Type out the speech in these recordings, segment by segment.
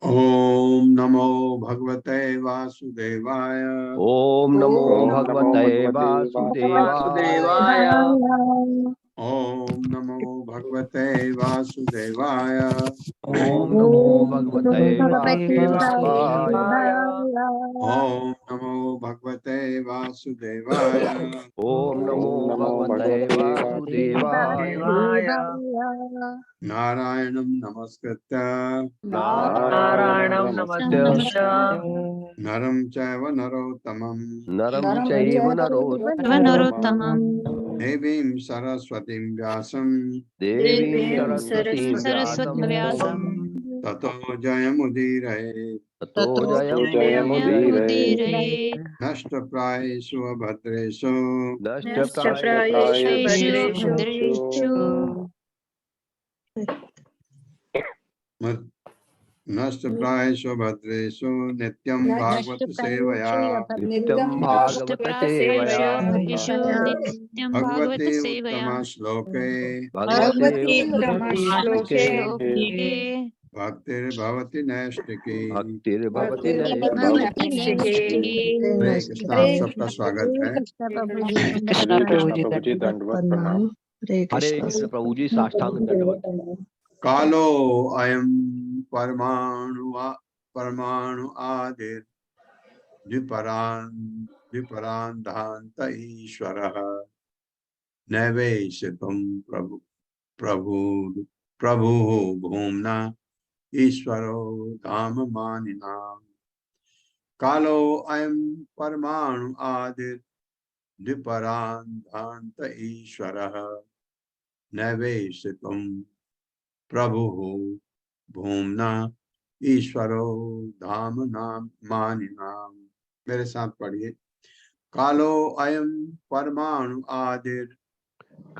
ओम नमो भगवते वासुदेवाय। ओम नमो भगवते वासुदेवाय। ओम नमो भगवते वासुदेवाय। ओम नमो भगवते वासुदेवाय। ओम नमो भगवते वासुदेवाय। ओम नमो भगवते वासुदेवाय। नारायणं नमस्कृत्य नारायणं नमस्कृत्य नरं चैव नरोत्तमं नरं चैव नरोत्तमं देवीं सरस्वतीं व्यासं देवीं सरस्वतीं व्यासं ततो जयमुदीरये। ततो जयमुदीरये। नष्टप्रायेषु अभद्रेषु नष्टप्रायेषु भद्रेषु नष्ट प्रायेषु भद्रेषु नित्यं भागवत सेवया नित्यं भागवत सेवया नित्यं भगवते भागवत उत्तम सेवया श्लोके भगवते श्लोके भक्तिर्भवति नैष्टिकी। भक्तिर्भवति भक्ति नैष्ठिकी। हरे कृष्ण। आप सबका स्वागत है। हरे कृष्ण प्रभु जी, दंडवत प्रणाम। हरे कृष्ण प्रभु जी, साष्टांग दंडवत। कालो अयम परमाणु आदिर द्विपरान्धान्त ईश्वरः नैवेशितं प्रभु भूम्ना ईश्वरो धाम मानिनाम्। कालो अयम परमाणु आदिर द्विपरान्धान्त ईश्वरः नैवेशितं प्रभु भूम्ना ईश्वरो धाम नाम मानिनाम। मेरे साथ पढ़िए। कालो अयम परमाणु आदिर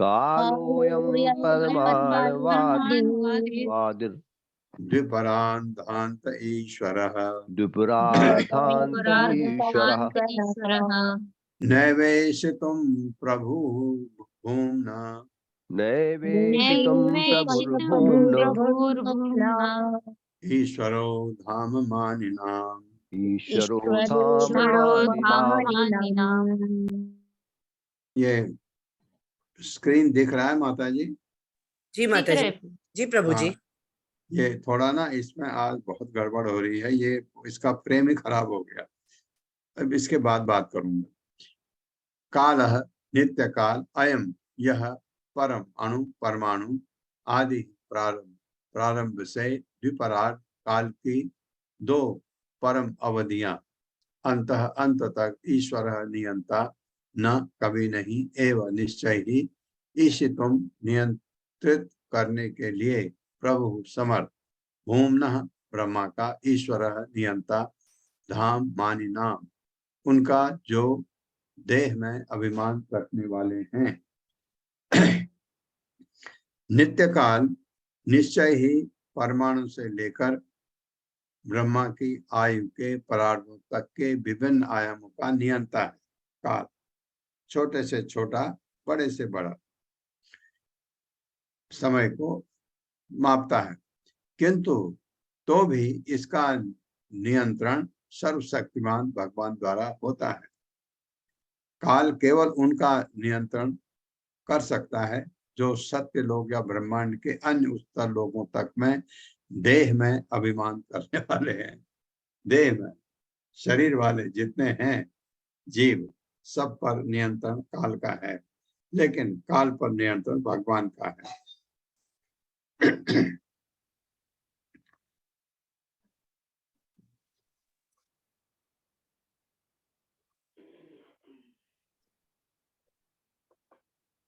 कालोऽयं परमाणुवादिर द्विपरान्धान्त ईश्वरः द्विपुरार्थान्त ईश्वरः नैवेशितं प्रभु भूम्ना नैवेशितं प्रभुर्भुम्ना ईश्वरो धाम मानिनाम्। ईश्वरो धामानिनाम्। ये स्क्रीन दिख रहा है माता जी? जी माता जी। जी प्रभु जी। हाँ, ये थोड़ा ना इसमें आज बहुत गड़बड़ हो रही है। ये इसका फ्रेम ही खराब हो गया। अब इसके बाद बात करूंगा। कालः नित्य काल, अयम यह, परम अणु परमाणु, आदि प्रारंभ से द्विपरार्ध काल की दो परम अवधियां, अंतः अंत तक ईश्वर नियंता न कभी नहीं एवं निश्चय ही ईशितुम नियंत्रित करने के लिए प्रभु समर्थ भूम्नः ब्रह्मा का ईश्वर नियंता धाम मानी नाम उनका जो देह में अभिमान रखने वाले हैं। नित्य काल निश्चय ही परमाणु से लेकर ब्रह्मा की आयु के परार्धों तक के विभिन्न आयामों का नियंता है। काल छोटे से छोटा, बड़े से बड़ा समय को मापता है, किंतु तो भी इसका नियंत्रण सर्वशक्तिमान भगवान द्वारा होता है। काल केवल उनका नियंत्रण कर सकता है जो सत्य लोग या ब्रह्मांड के अन्य उच्चतर लोगों तक में देह में अभिमान करने वाले हैं। देह में शरीर वाले जितने हैं जीव, सब पर नियंत्रण काल का है, लेकिन काल पर नियंत्रण भगवान का है।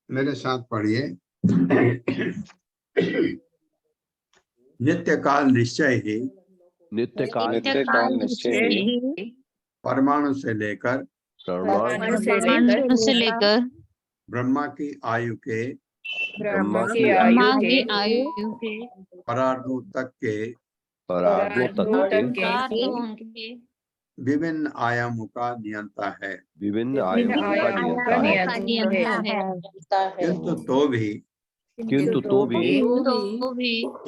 मेरे साथ पढ़िए। नित्य काल निश्चय ही, नित्य काल निश्चय ही परमाणु से लेकर परमाणु से लेकर ब्रह्मा की आयु के ब्रह्मा की ब्रह्मा आयु की के आयु के परार्धों तक के परार्धों तक के विभिन्न आयामों का नियंता है। विभिन्न आयामों का नियंता है। किंतु तो भी किंतु तो भी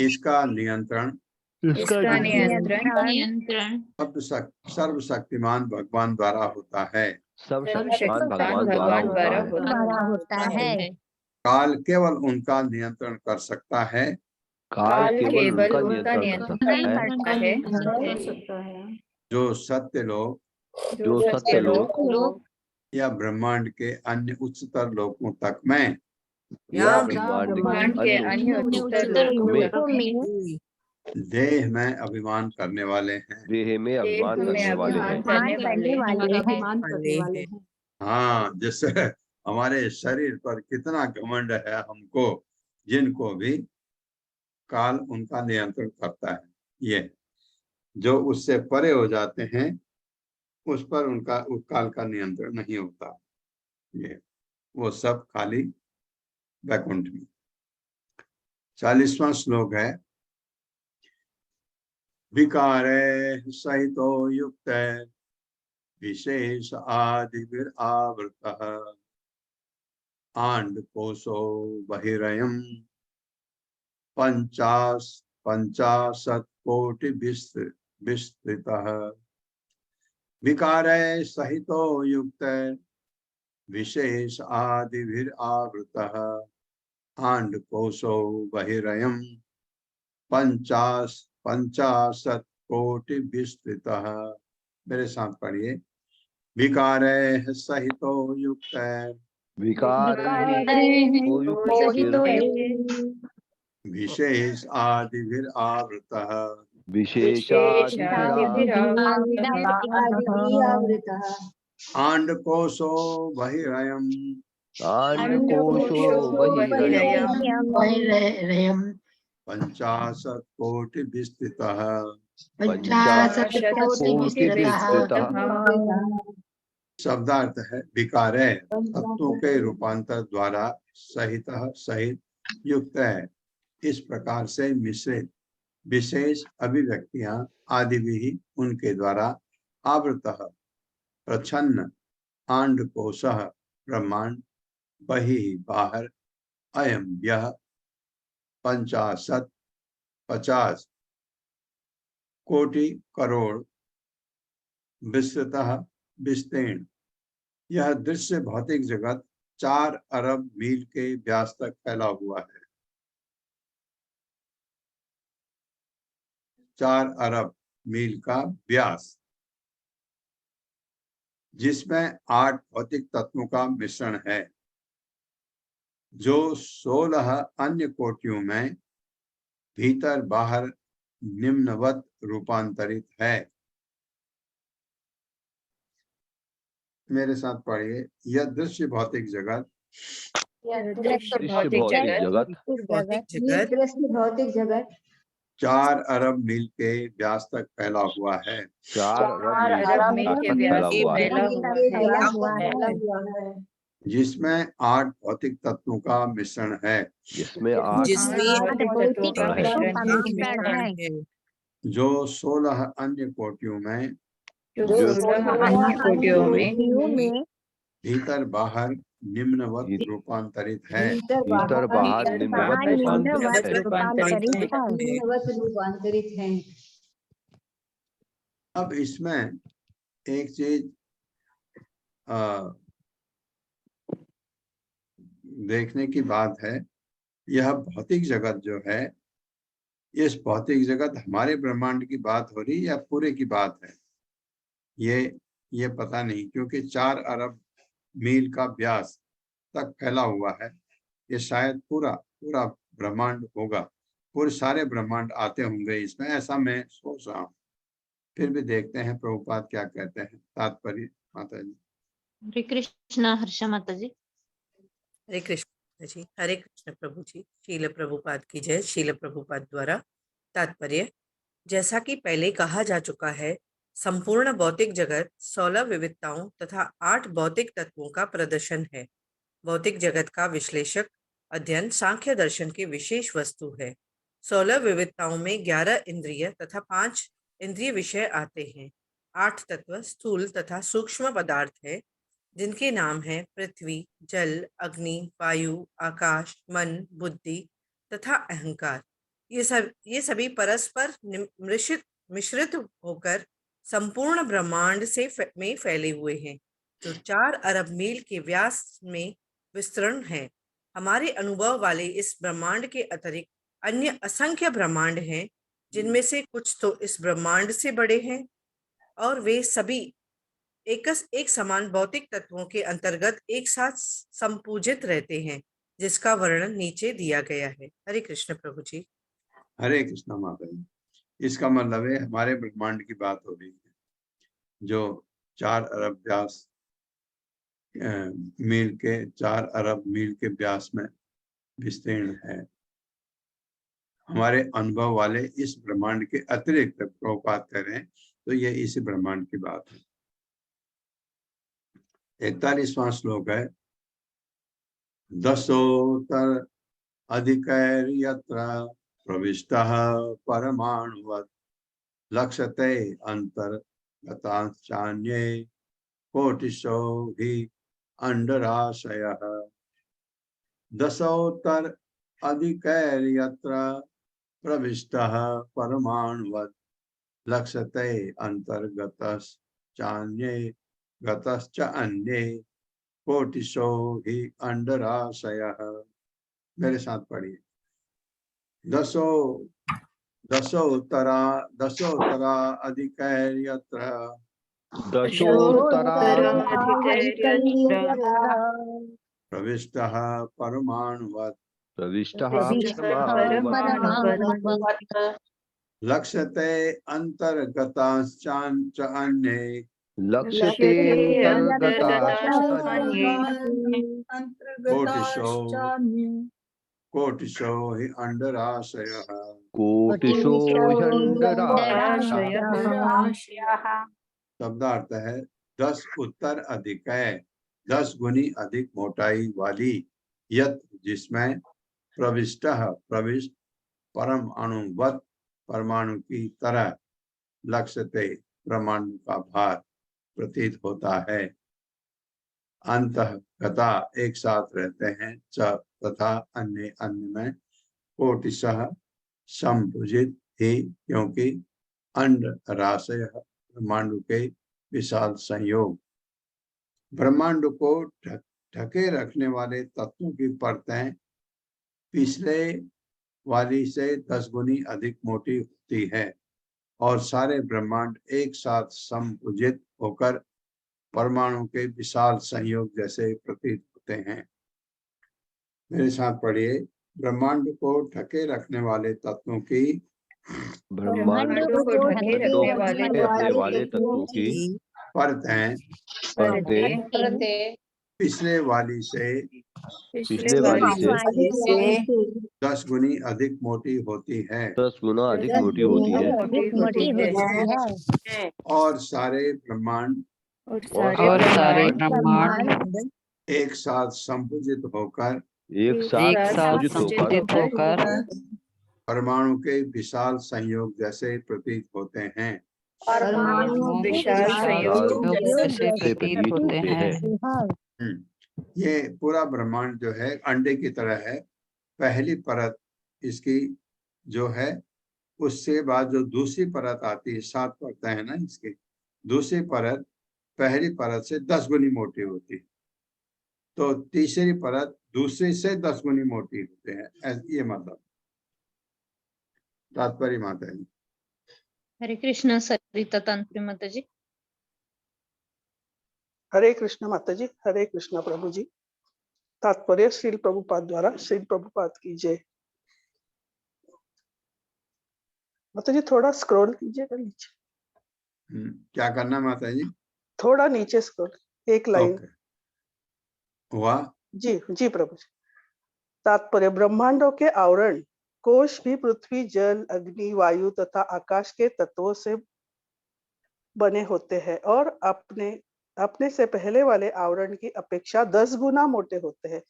इसका नियंत्रण इसका नियंत्रण सर्वशक्तिमान भगवान द्वारा होता है। सर्वशक्तिमान भगवान द्वारा होता है। काल केवल उनका नियंत्रण कर सकता है काल केवल उनका नियंत्रण कर सकता है जो सत्य लोग जो सत्य लोग या ब्रह्मांड के अन्य उच्चतर लोकों तक में या ब्रह्मांड के अन्य उच्चतर लोकों में देह में अभिमान करने वाले हैं। देह में अभिमान करने वाले हैं। हाँ, जैसे हमारे शरीर पर कितना घमंड है हमको, जिनको भी काल उनका नियंत्रण करता है। ये जो उससे परे हो जाते हैं उस पर उनका उस काल का नियंत्रण नहीं होता। ये वो सब खाली वैकुंठ में। 40वां श्लोक है। विकारे सहितो युक्त विशेष आदिविरावृतः आंडकोशो बहिरयम् पंचाशत् कोटि विस्तृतः विकारे सहितो युक्त विशेष आदिविरावृतः आंडकोशो बहिरयम् पंचाशत् कोटि विस्तृतः। मेरे साथ पढ़िए। विकारे सहितो युक्त विशेष आदिविरावृतः आंडकोशो बहिरयम् पंचाशत् कोटि विस्तृतः। शब्दार्थ है विकारे तत्वों के रूपांतर द्वारा सहित सहित युक्त है, इस प्रकार से मिश्रित विशेष अभिव्यक्तियां आदि भी उनके द्वारा आवृतः प्रच्छन्न आंडकोशः ब्रह्मांड बहिः बाहर अयम यह 50 कोटि करोड़ विस्तृतः विस्तीर्ण यह दृश्य भौतिक जगत 4 अरब मील के व्यास तक फैला हुआ है। 4 अरब मील का व्यास, जिसमें 8 भौतिक तत्वों का मिश्रण है, जो 16 अन्य कोटियों में भीतर बाहर निम्नवत रूपांतरित है। मेरे साथ पढ़िए। यह दृश्य भौतिक जगत भौतिक जगत 4 अरब मील के व्यास तक फैला हुआ है। 4 अरब मील के व्यास तक फैला हुआ है, जिसमें 8 भौतिक तत्वों का मिश्रण है, जिसमें 8 भौतिक का मिश्रण है, जो 16 अन्य कोटियों में भीतर बाहर निम्नवत रूपांतरित है। भीतर बाहर निम्नवत रूपांतरित है। अब इसमें एक चीज देखने की बात है, यह भौतिक जगत जो है, इस भौतिक जगत हमारे ब्रह्मांड की बात हो रही या पूरे की बात है, ये पता नहीं, क्योंकि 4 अरब मील का व्यास तक फैला हुआ है। ये शायद पूरा ब्रह्मांड होगा, पूरे सारे ब्रह्मांड आते होंगे इसमें, ऐसा मैं सोच रहा हूँ। फिर भी देखते हैं प्रभुपाद क्या कहते हैं। तात्पर्य माता जी। हरे कृष्णा हर्षा माता जी। हरे कृष्ण जी। हरे कृष्ण प्रभु जी। शील प्रभुपाद की जय। शील प्रभुपाद द्वारा तात्पर्य। जैसा कि पहले कहा जा चुका है, संपूर्ण भौतिक जगत 16 विविधताओं तथा 8 भौतिक तत्वों का प्रदर्शन है। भौतिक जगत का विश्लेषक अध्ययन सांख्य दर्शन की विशेष वस्तु है। 16 विविधताओं में 11 इंद्रिय तथा 5 इंद्रिय विषय आते हैं। 8 तत्व स्थूल तथा सूक्ष्म पदार्थ है, जिनके नाम हैं पृथ्वी, जल, अग्नि, वायु, आकाश, मन, बुद्धि तथा अहंकार। ये सभी परस्पर मिश्रित होकर संपूर्ण ब्रह्मांड में फैले हुए हैं, जो 4 अरब मील के व्यास में विस्तृण है। हमारे अनुभव वाले इस ब्रह्मांड के अतिरिक्त अन्य असंख्य ब्रह्मांड हैं, जिनमें से कुछ तो इस ब्रह्मांड से बड़े हैं और वे सभी एक समान भौतिक तत्वों के अंतर्गत एक साथ संपूजित रहते हैं, जिसका वर्णन नीचे दिया गया है। हरे कृष्ण प्रभु जी। हरे कृष्ण माता जी। इसका मतलब है हमारे ब्रह्मांड की बात हो रही है, जो 4 अरब व्यास मील के 4 अरब मील के व्यास में विस्तीर्ण है। हमारे अनुभव वाले इस ब्रह्मांड के अतिरिक्त प्रभुपाद करें तो ये इसी ब्रह्मांड की बात है। 41वां श्लोक है। दशोत्तर अधिकैर्यत्र प्रविष्टः परमाणुवत् लक्ष्यते अंतर्गताश्चान्ये कोटिशो हि अंडराशयः दशोत्तर अधिकैर्यत्र प्रविष्टः परमाणुवत् लक्ष्यते अंतर्गतश्चान्ये गतश्च अन्ये कोटिशो हि अंडराशयः। मेरे साथ पढ़िए। दशोत्तरा अधिकैर्यत्र प्रविष्टः परमाणुवत् प्रविष्टः लक्ष्यते अंतर्गताश्चान्च अन्ये लक्ष्यते कोटिशो हि अंडराशयः कोटिशो शब्दार्थ है 10 उत्तर अधिक है, 10 गुनी अधिक मोटाई वाली, यत जिसमें प्रविष्ट प्रविष्ट परम अणुवत परमाणु की तरह लक्ष्यते परमाणु का भार प्रतीत होता है। अंतःगता एक साथ रहते हैं, च तथा अन्य अन्य में कोटिशः संभुजित ही, क्योंकि अंड राशय ब्रह्मांड के विशाल संयोग। ब्रह्मांड को ढके रखने वाले तत्वों की परतें पिछले वाली से 10 गुनी अधिक मोटी होती है और सारे ब्रह्मांड एक साथ संपुजित होकर परमाणु के विशाल संयोग जैसे प्रतीत होते हैं। मेरे साथ पढ़िए। ब्रह्मांड को ढके रखने वाले तत्वों की ब्रह्मांड को ढके रखने वाले तत्वों की परतें पिछले वाली से 10 गुनी अधिक मोटी होती है 10 गुना अधिक मोटी होती है और सारे ब्रह्मांड एक साथ संपुजित होकर परमाणु के विशाल संयोग जैसे प्रतीत होते हैं। ये पूरा ब्रह्मांड जो है अंडे की तरह है। पहली परत इसकी जो है, उससे बाद जो दूसरी परत आती है, 7 परतें है ना इसकी, दूसरी परत पहली परत से 10 गुनी मोटी होती है, तो तीसरी परत दूसरी से 10 गुनी मोटी होते हैं। ये मतलब तात्पर्य माता जी। हरे कृष्ण सरिता तंत्री माता जी। हरे कृष्ण माता जी, हरे कृष्ण प्रभु जी। तात्पर्य श्रील प्रभुपाद द्वारा। श्रील प्रभुपाद की जय। माता जी थोड़ा स्क्रॉल कीजिएगा नीचे। क्या करना माता जी? थोड़ा नीचे स्क्रॉल, एक लाइन। हुआ जी जी प्रभु जी। तात्पर्य ब्रह्मांडों के आवरण कोश भी पृथ्वी, जल, अग्नि, वायु तथा आकाश के तत्वों से बने होते हैं और अपने से पहले वाले आवरण की अपेक्षा 10 गुना मोटे होते हैं।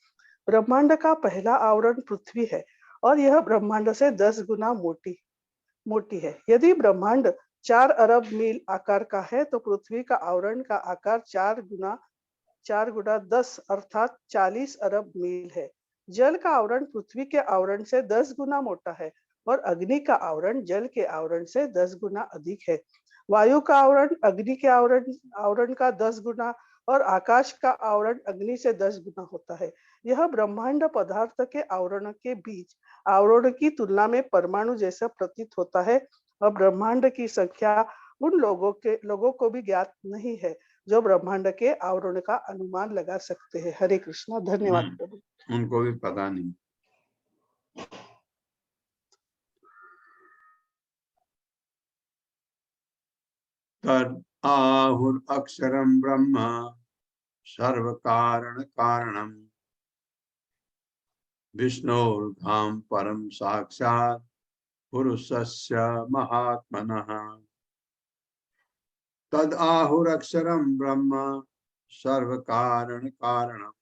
ब्रह्मांड का पहला आवरण पृथ्वी है और यह ब्रह्मांड से 10 गुना मोटी है। यदि ब्रह्मांड 4 अरब मील आकार का है तो पृथ्वी का आवरण का आकार 4 गुना 10 अर्थात 40 अरब मील है। जल का आवरण पृथ्वी के आवरण से 10 गुना मोटा है और अग्नि का आवरण जल के आवरण से 10 गुना अधिक है। वायु का आवरण अग्नि के आवरण का 10 गुना और आकाश का आवरण अग्नि से 10 गुना होता है। यह ब्रह्मांड पदार्थ के आवरण के बीच आवरण की तुलना में परमाणु जैसा प्रतीत होता है और ब्रह्मांड की संख्या उन लोगों को भी ज्ञात नहीं है जो ब्रह्मांड के आवरण का अनुमान लगा सकते हैं। हरे कृष्णा। धन्यवाद प्रभु। उनको भी पता नहीं। तद आहुर अक्षरम ब्रह्म सर्व कारण कारणम विष्णुर्धाम परम साक्षात् पुरुषस्य महात्मनः। तद आहुर अक्षरम ब्रह्म सर्व कारण कारणम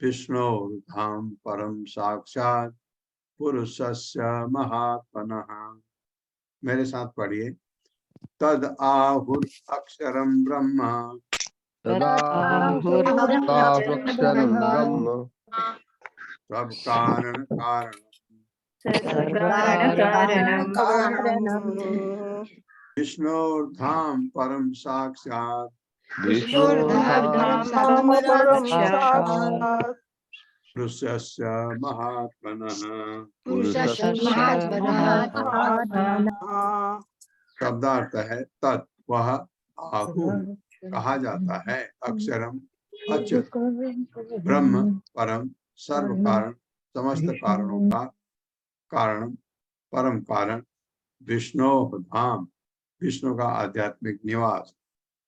विष्णुर्धाम परम साक्षात् पुरुषस्य महात्मनः। मेरे साथ पढ़िए। तद आहुर अक्षरम ब्रह्म तदाहुरक्षरं ब्रह्म सब कारण कारण विष्णुर्धाम परम साक्षात विष्णुर्धाम परम साक्षात् साक्षात् पुरुषस्य महात्मनः पुरुषस्य महात्मा। शब्दार्थ है तत् वह आहु कहा जाता है अक्षरम अच्युत ब्रह्म परम सर्व कारण समस्त कारणों का कारण परम कारण विष्णु धाम विष्णु का आध्यात्मिक निवास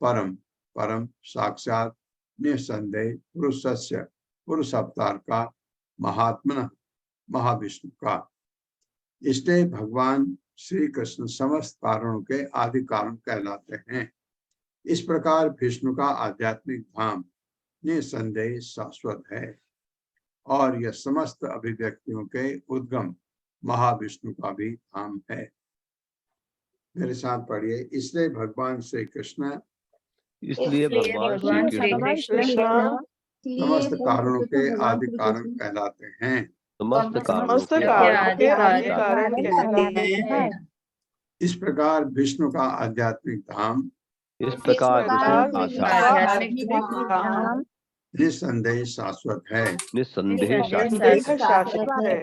परम परम साक्षात निसंदेह पुरुषस्य पुरुष अवतार का महात्मन महाविष्णु का। इसलिए भगवान श्री कृष्ण समस्त कारणों के आदि कारण कहलाते हैं। इस प्रकार विष्णु का आध्यात्मिक धाम निसंदेह शाश्वत है और यह समस्त अभिव्यक्तियों के उद्गम महाविष्णु का भी धाम है। मेरे साथ पढ़िए। इसलिए भगवान श्री कृष्ण इसलिए भगवान श्री कृष्ण समस्त कारणों के आदि कारण कहलाते हैं। समस्त कारणों समस्त के कारणों के आदि कारण कारण कहलाते हैं। इस प्रकार विष्णु का आध्यात्मिक धाम इस प्रकार विष्णु का आध्यात्मिक धाम निसंदेह शाश्वत है निसंदेह निसंदेह शाश्वत है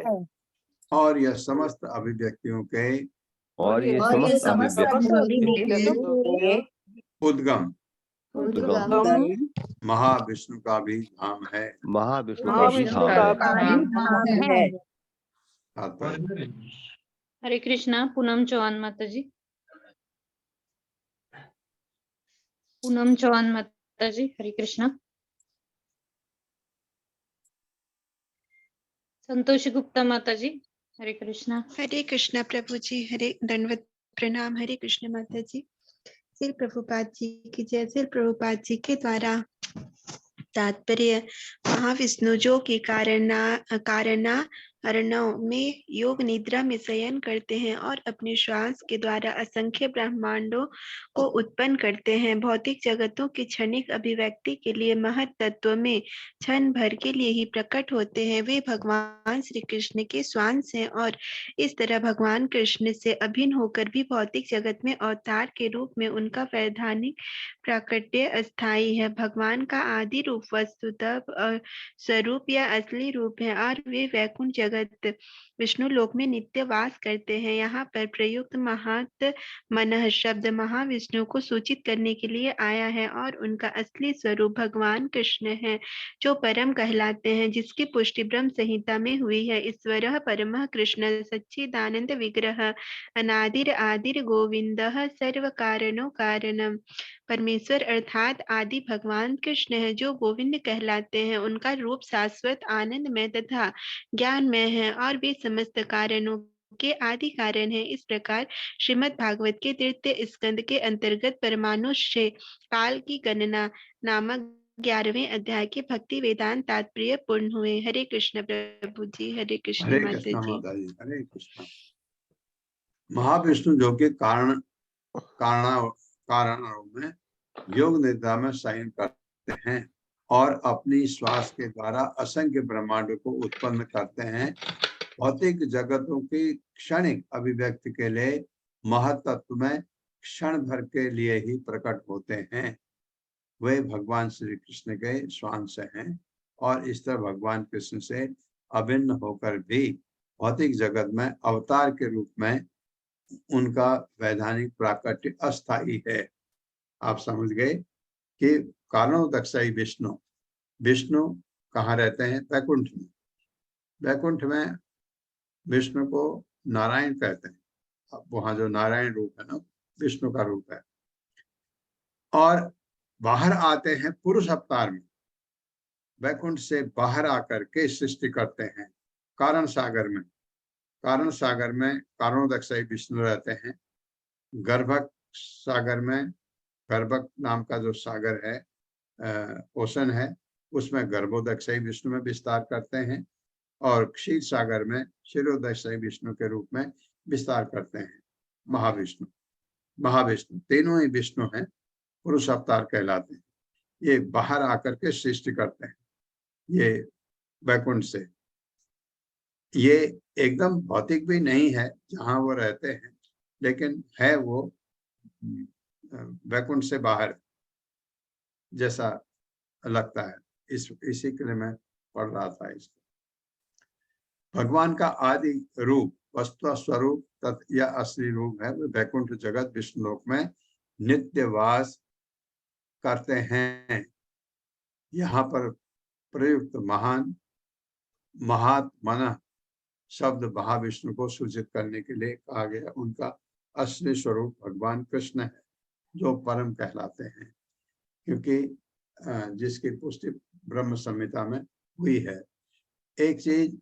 और यह समस्त अभिव्यक्तियों के और ये समस्त अभिव्यक्तियों के उद्गम उद्गम महाविष्णु का भी धाम है। महाविष्णु का भी महाविष्णु धाम का है। भी धाम है। तात्पर्य हरे कृष्णा। पूनम चौहान माता जी। पूनम चौहान माता जी, हरे कृष्णा। संतोषी गुप्ता माता जी, हरे कृष्णा। हरे कृष्णा प्रभु जी, हरे दंडवत प्रणाम। हरे कृष्ण माता जी। श्री प्रभुपाद जी की जय। श्री प्रभुपाद जी के द्वारा तात्पर्य महाविष्णु जो कि कारणारणों में योग निद्रा में शयन करते हैं और अपने श्वास के द्वारा असंख्य ब्रह्मांडों को उत्पन्न करते हैं। भौतिक जगतों की क्षणिक अभिव्यक्ति के लिए महत तत्व में क्षण भर के लिए ही प्रकट होते हैं। वे भगवान श्री कृष्ण के स्वांश हैं और इस तरह भगवान कृष्ण से अभिन्न होकर भी भौतिक जगत में अवतार के रूप में उनका वैधानिक प्राकट्य अस्थायी है। भगवान का आदि रूप वस्तुतः स्वरूप या असली रूप है और वे वैकुंठ जगत विष्णु लोक में नित्य वास करते हैं। यहाँ पर प्रयुक्त महात्मनः शब्द महाविष्णु को सूचित करने के लिए आया है और उनका असली स्वरूप भगवान कृष्ण है जो परम कहलाते हैं, जिसकी पुष्टि ब्रह्म संहिता में हुई है। ईश्वरः परमः कृष्ण सच्चिदानंद विग्रह अनादिर आदिर गोविंदः सर्व कारणों कारणम। परमेश्वर अर्थात आदि भगवान कृष्ण है जो गोविंद कहलाते हैं। उनका रूप शाश्वत आनंदमय तथा ज्ञानमय है और वे समस्त कारणों के आदि कारण है। इस प्रकार श्रीमद् भागवत के तृतीय स्कंद के अंतर्गत परमाणु से काल की गणना नामक 11वें अध्याय के भक्ति वेदांत तात्पर्य पूर्ण हुए। हरे कृष्ण प्रभु जी, हरे कृष्ण हरे माता कृष्णा जी। माता जी। हरे कृष्णा। महाविष्णु जो कि कारणों में योग निद्रा में शयन करते हैं और अपनी श्वास के द्वारा असंख्य ब्रह्मांडों को उत्पन्न करते हैं। भौतिक जगतों की क्षणिक अभिव्यक्ति के लिए महत्त्व में क्षण भर के लिए ही प्रकट होते हैं। वे भगवान श्री कृष्ण के स्वांश हैं और इस तरह भगवान कृष्ण से अभिन्न होकर भी भौतिक जगत में अवतार के रूप में उनका वैधानिक प्राकट्य अस्थायी है। आप समझ गए कि कारणोदक्षाई विष्णु विष्णु कहाँ रहते हैं? वैकुंठ में। वैकुंठ में विष्णु को नारायण कहते हैं। अब वहां जो नारायण रूप है ना, विष्णु का रूप है। और बाहर आते हैं पुरुष अवतार में। वैकुंठ से बाहर आकर के सृष्टि करते हैं कारण सागर में। कारण सागर में कारणोदक्षाई विष्णु रहते हैं। गर्भक सागर में, गर्भक नाम का जो सागर है, ओशन है, उसमें गर्भोदक्षाई विष्णु में विस्तार करते हैं और क्षीर सागर में क्षीरोदक्षाई विष्णु के रूप में विस्तार करते हैं। महाविष्णु। महाविष्णु तीनों ही विष्णु हैं, पुरुष अवतार कहलाते हैं। ये बाहर आकर के सृष्टि करते हैं, ये वैकुंठ से। ये एकदम भौतिक भी नहीं है जहां वो रहते हैं, लेकिन है वो वैकुंठ से बाहर जैसा लगता है। इसी के लिए मैं पढ़ रहा था इसको। भगवान का आदि रूप, वस्तु स्वरूप तथा यह असली रूप है, वो वैकुंठ जगत विष्णुलोक में नित्य वास करते हैं। यहाँ पर प्रयुक्त महान महात्मन शब्द महाविष्णु को सूचित करने के लिए कहा गया। उनका असली स्वरूप भगवान कृष्ण है, जो परम कहलाते हैं, क्योंकि जिसकी पुष्टि ब्रह्म संहिता में हुई है। एक चीज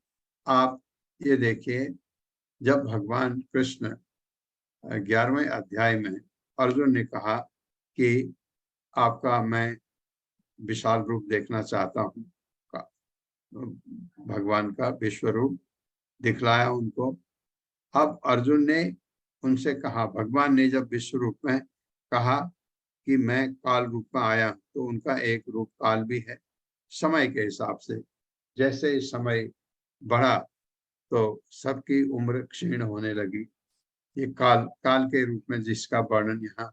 आप ये देखिए, जब भगवान कृष्ण 11वें अध्याय में अर्जुन ने कहा कि आपका मैं विशाल रूप देखना चाहता हूँ, भगवान का विश्व रूप दिखलाया उनको। अब अर्जुन ने उनसे कहा, भगवान ने जब विश्व रूप में कहा कि मैं काल रूप में आया, तो उनका एक रूप काल भी है। समय के हिसाब से जैसे समय बढ़ा तो सबकी उम्र क्षीण होने लगी। ये काल के रूप में जिसका वर्णन यहाँ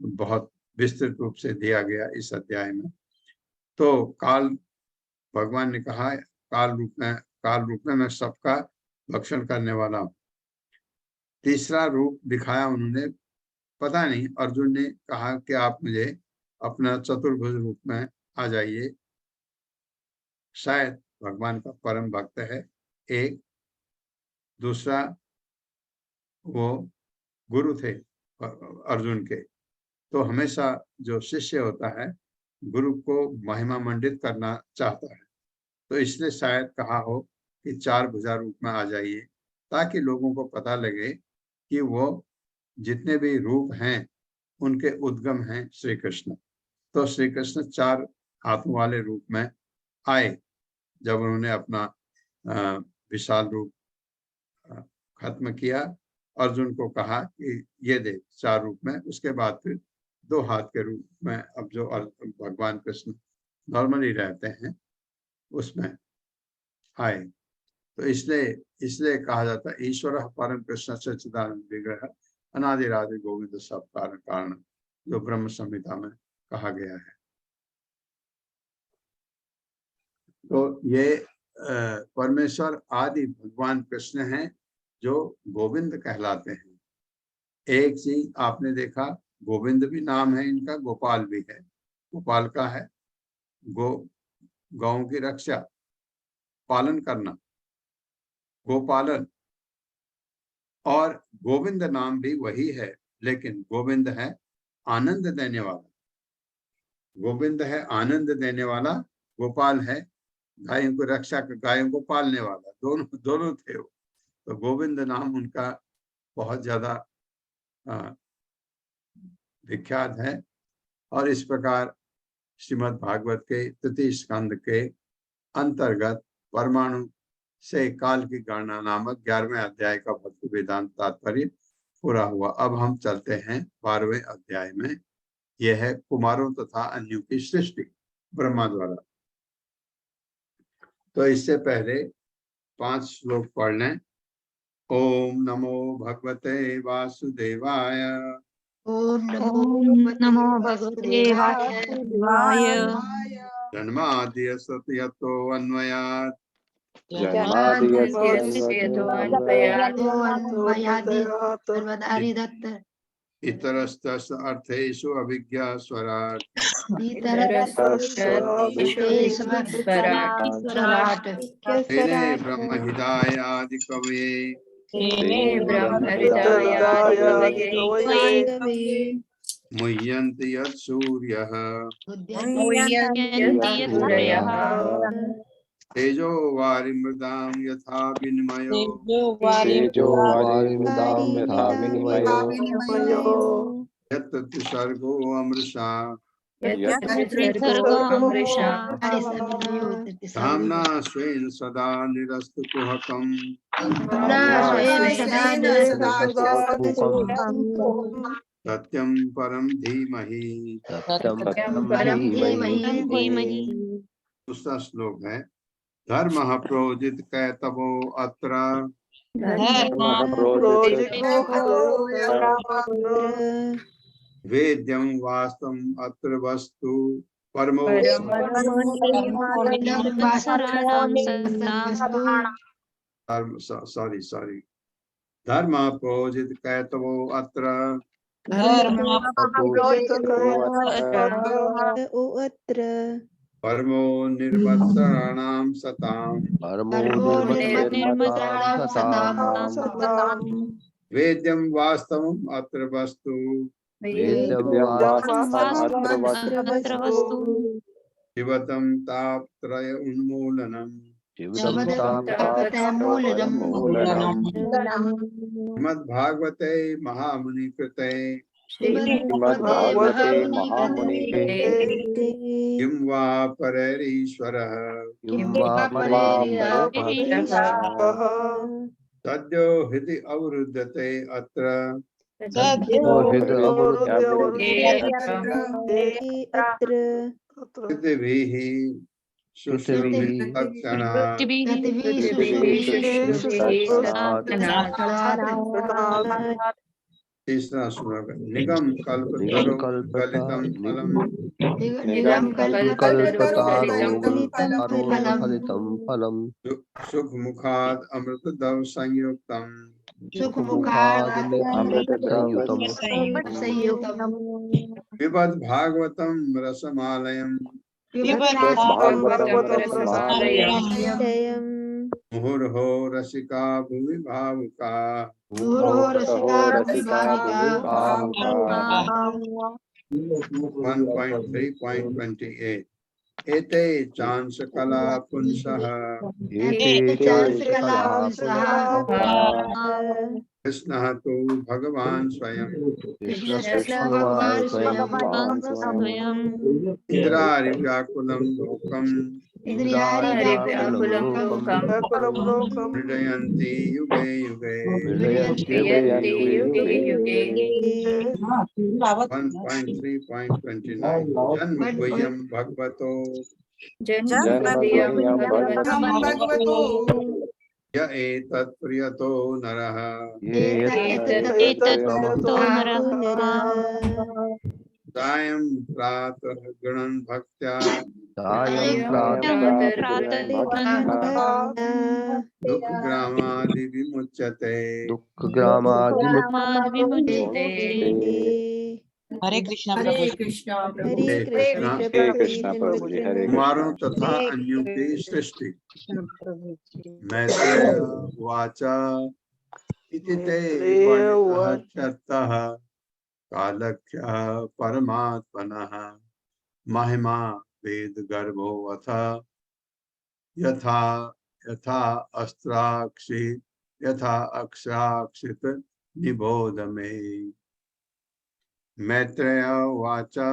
बहुत विस्तृत रूप से दिया गया इस अध्याय में। तो काल, भगवान ने कहा काल रूप में मैं सबका भक्षण करने वाला हूँ। तीसरा रूप दिखाया उन्होंने, पता नहीं, अर्जुन ने कहा कि आप मुझे अपना चतुर्भुज रूप में आ जाइए। शायद भगवान का परम भक्त है एक। दूसरा, वो गुरु थे अर्जुन के, तो हमेशा जो शिष्य होता है गुरु को महिमा मंडित करना चाहता है, तो इसलिए शायद कहा हो कि 4 भुजा रूप में आ जाइए, ताकि लोगों को पता लगे कि वो जितने भी रूप हैं उनके उद्गम हैं श्री कृष्ण। तो श्री कृष्ण 4 हाथों वाले रूप में आए। जब उन्होंने अपना विशाल रूप खत्म किया, अर्जुन को कहा कि ये दे 4 रूप में। उसके बाद फिर 2 हाथ के रूप में अब जो भगवान कृष्ण नॉर्मली रहते हैं उसमें आए। तो इसलिए कहा जाता है ईश्वर परम कृष्ण सच्चिदानंद विग्रह अनादिरादि गोविंद सब कारण, जो ब्रह्म संहिता में कहा गया है। तो ये परमेश्वर आदि भगवान कृष्ण हैं, जो गोविंद कहलाते हैं। एक चीज आपने देखा, गोविंद भी नाम है इनका, गोपाल भी है। गोपाल का है गौओं की रक्षा, पालन करना, गोपालन। और गोविंद नाम भी वही है, लेकिन गोविंद है आनंद देने वाला। गोविंद है आनंद देने वाला, गोपाल है गायों को रक्षा, गायों को पालने वाला। दोनों थे वो। तो गोविंद नाम उनका बहुत ज्यादा विख्यात है। और इस प्रकार श्रीमद् भागवत के तृतीय स्कंद के अंतर्गत परमाणु से काल की गणना नामक 11वें अध्याय का भक्ति वेदांत तात्पर्य पूरा हुआ। अब हम चलते हैं 12वें अध्याय में। यह है कुमारों तथा अन्यों की सृष्टि ब्रह्मा द्वारा। तो इससे पहले 5 श्लोक पढ़ लें। ओम नमो भगवते वासुदेवाय। ओम नमो भगवते वासुदेवाय। जन्माद्यस्य यतोऽन्वयात् इतरस्तस्य अर्थेषु अभिज्ञा स्वराट् तेने ब्रह्म हृदयादि कवये मुह्यन्ति यत् सूर्यः तेजो वारिमृदां यथा विनिमयो यत्र त्रिसर्गो अमृषा धाम्ना स्वेन सदा निरस्तु कुहकम् सत्यं परम धीमहि। दूसरा श्लोक है धर्म प्रोजित कैतवो अत्र वेद्यं वास्तवम् अत्र वस्तु परमो सॉरी धर्म प्रोजित कैतवो अत्र परमो निर्मत्सराणां सताम् वेद्यं वास्तवम् अत्र वस्तु शिवतं तापत्रय उन्मूलनम् श्रीमद्भागवते महामुनि कृते किं वा परैरीश्वरः सद्यो हृदि अवरुध्यते अत्र पृथिवीः शुश्रूषितक्षणात् तीसरा श्लोक निगम कल्पतरो गलितं फलम् सुख मुखाद अमृतद्रव संयुक्तम् पिबद भागवतं रसमालयम् मुहुर्हो रसिका भुवि भावुका 1.3.28 एते चांसकला पुंसः कृष्णः तु भगवान् स्वयं इंद्रारिव्याकुलं लोकम् हृदयन्ति युगे युगे 1.3.29 जन्म गुह्यं भगवतो य एतत् प्रियतो नरः सायं प्रातः गणन् भक्त्या दुःखग्रामादि विमुच्यते हरे कृष्णा प्रभु जी हरे कुमारों तथा अन्यों की सृष्टि मैत्रेय वाचा इति ते वर्णितः कालख्यः परमात्मनः महिमा वेद गर्भो अथ यथा अक्षराक्षित निबोध में मैत्रेय वाचा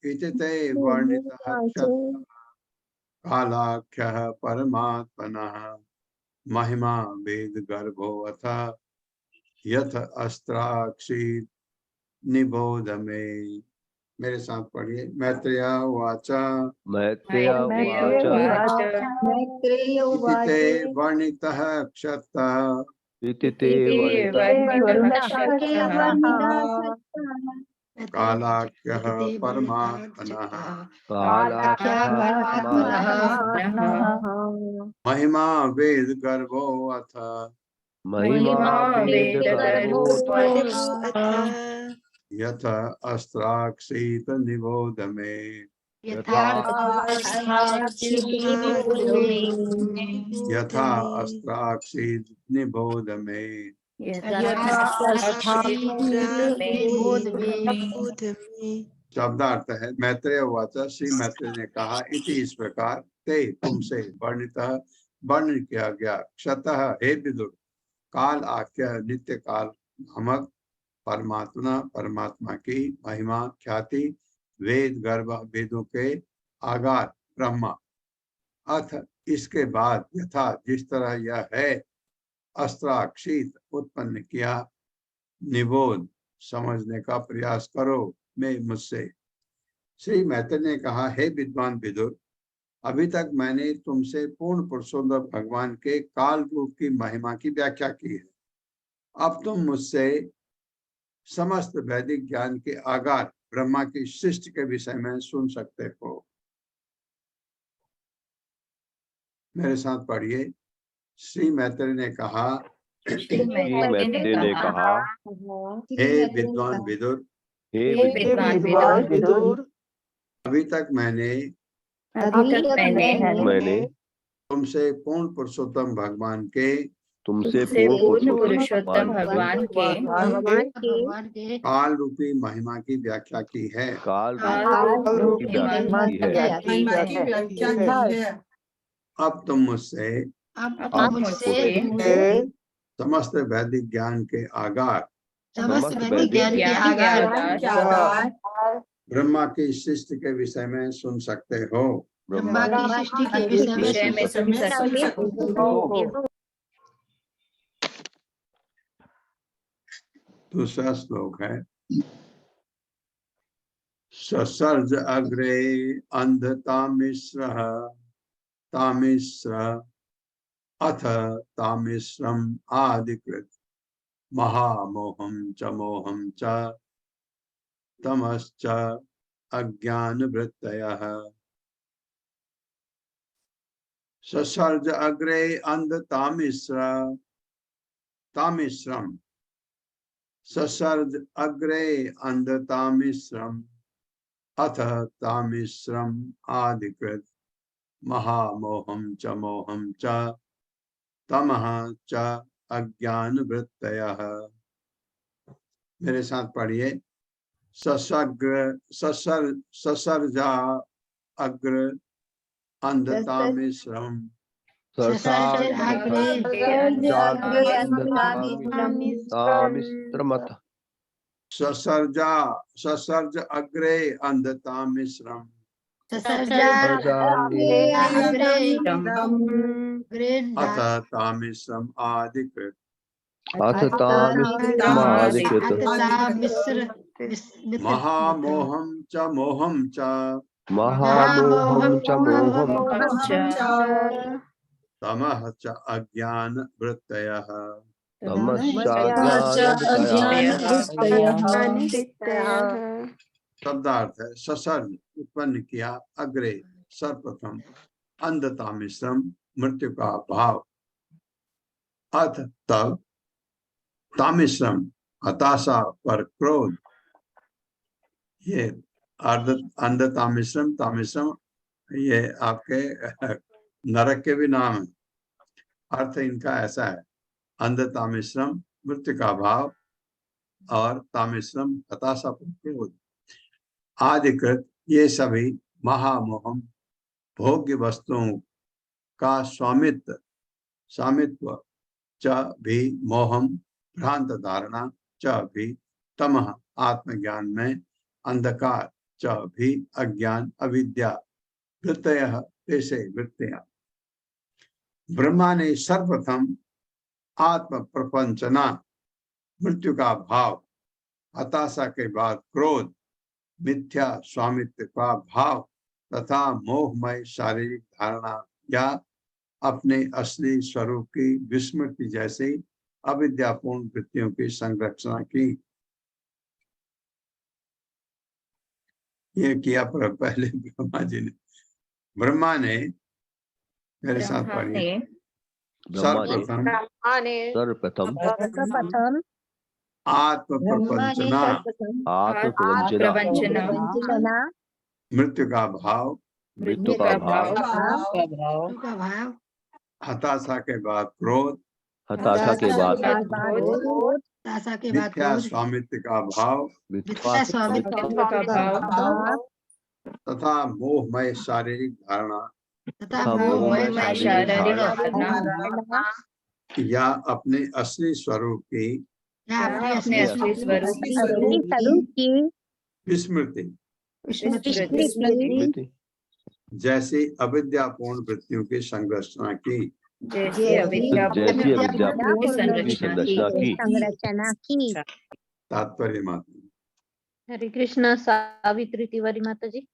इति ते वर्णितः कालाख्यः परमात्मनः महिमा वेद गर्भो अथ यथ अस्त्राक्षित निबोध में। मेरे साथ पढ़िए मैत्रेय वाचा इति वर्णितः क्षतः कालाख्यः परमात्मनः महिमा वेद गर्भो अथ यथ अस्त्राक्षित निबोध में यथा अस्त्राक्षित निबोध में शब्दार्थ है मैत्रेय वाचा श्री मैत्रेय ने कहा इति इस प्रकार ते तुमसे वर्णन किया गया क्षतः हे विदुर काल आख्य नित्य काल नामक परमात्मा की महिमा ख्याति वेद गर्भ वेदों के आगार ब्रह्मा। अथ इसके बाद यथा जिस तरह यह है अस्त्राक्षित उत्पन्न किया, निबोध समझने का प्रयास करो मैं मुझसे। श्री मैत्री ने कहा, हे विद्वान विदुर, अभी तक मैंने तुमसे पूर्ण पुरुषोत्तम भगवान के काल रूप की महिमा की व्याख्या की है। अब तुम मुझसे समस्त वैदिक ज्ञान के आगार ब्रह्मा की सृष्टि के विषय में सुन सकते हो। मेरे साथ पढ़िए। श्री मैत्री ने कहा, श्री मैत्री ने कहा, हे विद्वान विदुर, हे हे विद्वान विद्वान विदुर, विदुर, अभी तक मैंने मैंने तुमसे पूर्ण पुरुषोत्तम भगवान के तुमसे पूर्ण पूर्ण पुरुषोत्तम भगवान भगवान के काल रूपी महिमा की व्याख्या की है। काल काल रूप की व्याख्या की है। अब तुम मुझसे अब मुझसे हे समस्त वैदिक ज्ञान के आगार समस्त वैदिक ज्ञान के आगार ब्रह्मा की सृष्टि के विषय में सुन सकते हो। ब्रह्मा की सृष्टि के विषय में सुन सकते हो। दूसरा श्लोक है, ससर्ज अग्रे अंधतामिश्र तामिश्र अथ तामिश्रम आदिकृत महामोहम च मोहम च तमश्च अज्ञान वृत्तयः। ससर्ज अग्रे अंधतामिश्र तामिश्रम, ससर्ज अग्रे अंधतामिश्रम अथ तामिश्रम आदिकृत महामोहम च मोहम च तमः च अज्ञान वृत्तयः। मेरे साथ पढ़िए। ससर्जा अग्र अंधतामिश्रम तामिश्रमथ ससर्ज अग्रे अंधतामिश्रम अथ तामिश्रम आदिकृत अथ तामिश्रमादिकृत महामोहम च मोहम च महामोहम च मोहम तमः च अज्ञान वृत्तयः। शब्दार्थ है, ससर्ज उत्पन्न किया, अग्रे सर्वप्रथम, अंधतामिश्रम मृत्यु का भाव, अथ तब, तामिश्रम हताशा पर क्रोध। ये अंधतामिश्रम तामिश्रम ये आपके नरक के भी नाम है। अर्थ इनका ऐसा है, अंधतामिश्रम मृत्यु का भाव और तामिश्रम हताशा पर क्रोध। आदिकृत ये सभी महामोहम भोग्य वस्तुओं का स्वामित्व च भी मोहम भ्रांत धारणा च भी तमः आत्मज्ञान में अंधकार च भी अज्ञान अविद्या वृत्तयः ऐसे वृत्तियां। ब्रह्मा ने सर्वप्रथम आत्म प्रपंचना मृत्यु का भाव, हताशा के बाद क्रोध, मिथ्या स्वामित्व का भाव तथा मोहमय शारीरिक धारणा या अपने असली स्वरूप की विस्मृति जैसी अविद्यापूर्ण वृत्तियों की संरचना की। ये किया पहले ब्रह्मा ने मेरे साथ पढ़िए। सर्वप्रथम आत्म प्रपंचना मृत्यु का भाव, हताशा के बाद क्रोध, मिथ्या स्वामित्व का भाव तथा मोहमय शारीरिक धारणा या अपने असली स्वरूप की विस्मृति स्मृति जैसी अविद्यापूर्ण वृत्तियों की संरचना की। जैसी अविद्यापूर्ण की संरचना की। संरचना की। तात्पर्य माता। हरे कृष्णा सावित्री तिवारी माता जी।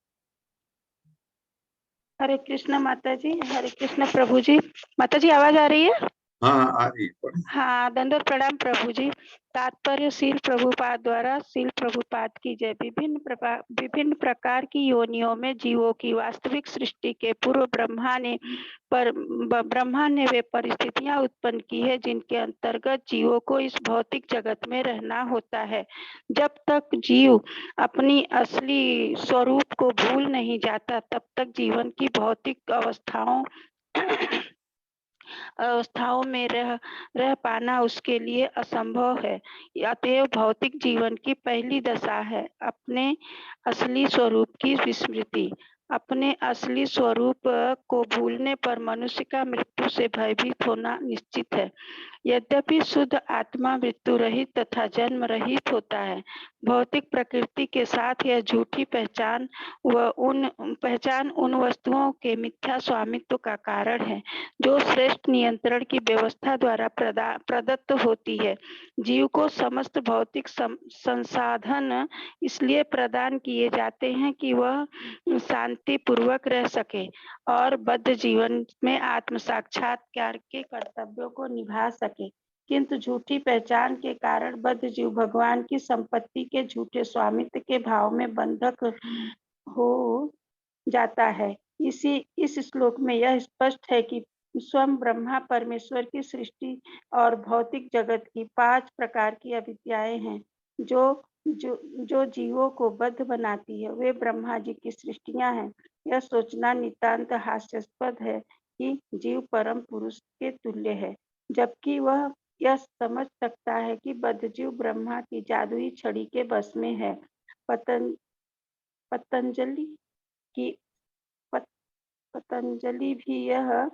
हरे कृष्ण माता जी, हरे कृष्ण प्रभु जी। माता जी आवाज आ रही है? हाँ आ रही है। हाँ, दंडवत प्रणाम प्रभु जी। तात्पर्य शील प्रभुपाद द्वारा, शील प्रभुपाद की जय। विभिन्न प्रकार की योनियों में जीवों की वास्तविक सृष्टि के पूर्व ब्रह्मा ने वे परिस्थितियां उत्पन्न की है जिनके अंतर्गत जीवों को इस भौतिक जगत में रहना होता है। जब तक जीव अपनी असली स्वरूप को भूल नहीं जाता तब तक जीवन की भौतिक अवस्थाओं में रह पाना उसके लिए असंभव है। अतएव भौतिक जीवन की पहली दशा है अपने असली स्वरूप की विस्मृति। अपने असली स्वरूप को भूलने पर मनुष्य का मृत्यु से भयभीत होना निश्चित है। यद्यपि शुद्ध आत्मा मृत्यु रहित तथा जन्म रहित होता है, भौतिक प्रकृति के साथ यह झूठी पहचान उन वस्तुओं के मिथ्या स्वामित्व का कारण है जो श्रेष्ठ नियंत्रण की व्यवस्था द्वारा प्रदत्त होती है। जीव को समस्त भौतिक संसाधन इसलिए प्रदान किए जाते हैं कि वह शांति पूर्वक रह सके और बद्ध जीवन में आत्म साक्षात्कार के कर्तव्यों को निभा सके, किंतु झूठी पहचान के कारण बद्ध जीव भगवान की संपत्ति के झूठे स्वामित्व के भाव में बंधक हो जाता है। इस श्लोक में यह स्पष्ट है कि स्वयं ब्रह्मा परमेश्वर की सृष्टि और भौतिक जगत की 5 प्रकार की अविद्याएं हैं जो जीवों को बद्ध बनाती है। वे ब्रह्मा जी की सृष्टियां हैं। यह सोचना नितांत हास्यास्पद है कि जीव परम पुरुष के तुल्य है, जबकि वह यह समझ सकता है कि बद्ध जीव ब्रह्मा की जादुई छड़ी के बस में है। पतंजलि भी यह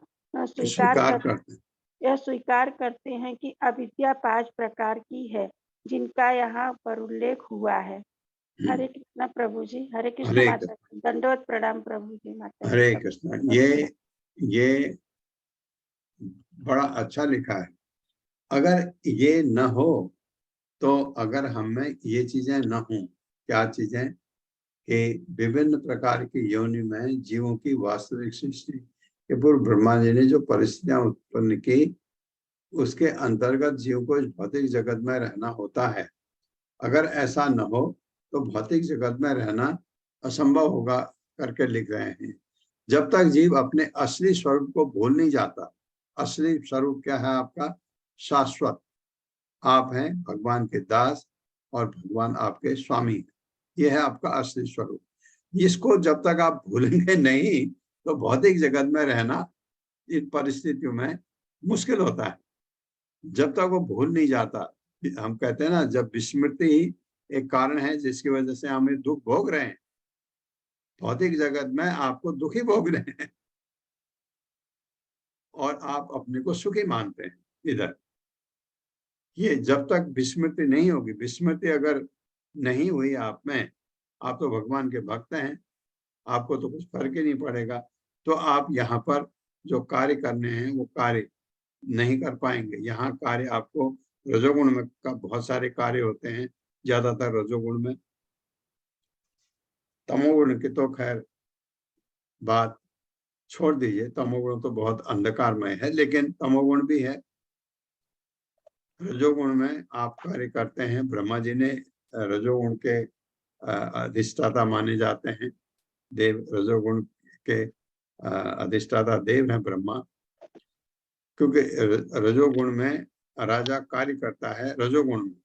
स्वीकार करते हैं कि अविद्या 5 प्रकार की है जिनका यहाँ पर उल्लेख हुआ है। हरे कृष्णा प्रभु जी, हरे कृष्ण माता जी, दंडवत प्रणाम प्रभु जी माता। हरे कृष्ण। ये बड़ा अच्छा लिखा है। अगर ये न हो तो अगर हमें ये चीजें न हो, क्या चीजें कि विभिन्न प्रकार की योनि में जीवों की वास्तविक सृष्टि के पूर्व ब्रह्मा जी ने जो परिस्थितियां उत्पन्न की उसके अंतर्गत जीव को इस भौतिक जगत में रहना होता है। अगर ऐसा न हो तो भौतिक जगत में रहना असंभव होगा करके लिख रहे हैं। जब तक जीव अपने असली स्वरूप को भूल नहीं जाता। असली स्वरूप क्या है आपका? शाश्वत। आप हैं भगवान के दास और भगवान आपके स्वामी हैं। यह है आपका असली स्वरूप। इसको जब तक आप भूलेंगे नहीं तो भौतिक जगत में रहना इन परिस्थितियों में मुश्किल होता है। जब तक वो भूल नहीं जाता, हम कहते हैं ना, जब विस्मृति ही एक कारण है जिसकी वजह से हम दुख भोग रहे हैं। भौतिक जगत में आपको दुखी भोग रहे हैं और आप अपने को सुखी मानते हैं इधर। ये जब तक विस्मृति नहीं होगी, विस्मृति अगर नहीं हुई आप में, आप तो भगवान के भक्त हैं, आपको तो कुछ फर्क ही नहीं पड़ेगा। तो आप यहाँ पर जो कार्य करने हैं वो कार्य नहीं कर पाएंगे। यहाँ कार्य आपको रजोगुण में का बहुत सारे कार्य होते हैं, ज्यादातर रजोगुण में। तमोगुण की तो खैर बात छोड़ दीजिए, तमोगुण तो बहुत अंधकारमय है, लेकिन तमोगुण भी है। रजोगुण में आप कार्य करते हैं। ब्रह्मा जी ने रजोगुण के अधिष्ठाता माने जाते हैं। देव रजोगुण के अधिष्ठाता देव हैं ब्रह्मा, क्योंकि रजोगुण में राजा कार्य करता है रजोगुण में,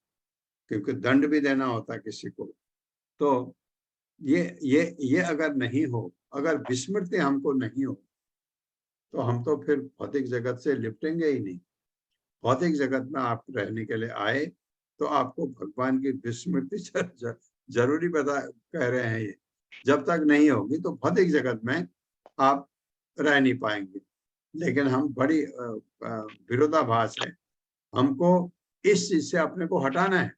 क्योंकि दंड भी देना होता है किसी को। तो ये अगर नहीं हो, अगर विस्मृति हमको नहीं हो तो हम तो फिर भौतिक जगत से लिपटेंगे ही नहीं। भौतिक जगत में आप रहने के लिए आए तो आपको भगवान की विस्मृति जरूरी कह रहे हैं। ये जब तक नहीं होगी तो भौतिक जगत में आप रह नहीं पाएंगे। लेकिन हम बड़ी विरोधाभास है। हमको इस चीज से अपने को हटाना है।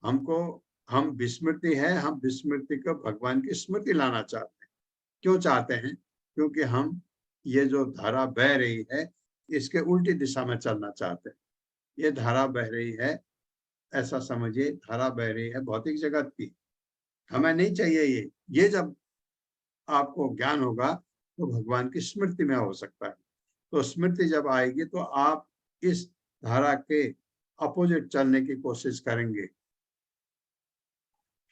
हमको हम विस्मृति है, हम विस्मृति को भगवान की स्मृति लाना चाहते हैं। क्यों चाहते हैं? क्योंकि हम ये जो धारा बह रही है इसके उल्टी दिशा में चलना चाहते हैं। ये धारा बह रही है, ऐसा समझिए, धारा बह रही है भौतिक जगत की, हमें नहीं चाहिए ये जब आपको ज्ञान होगा तो भगवान की स्मृति में हो सकता है। तो स्मृति जब आएगी तो आप इस धारा के अपोजिट चलने की कोशिश करेंगे,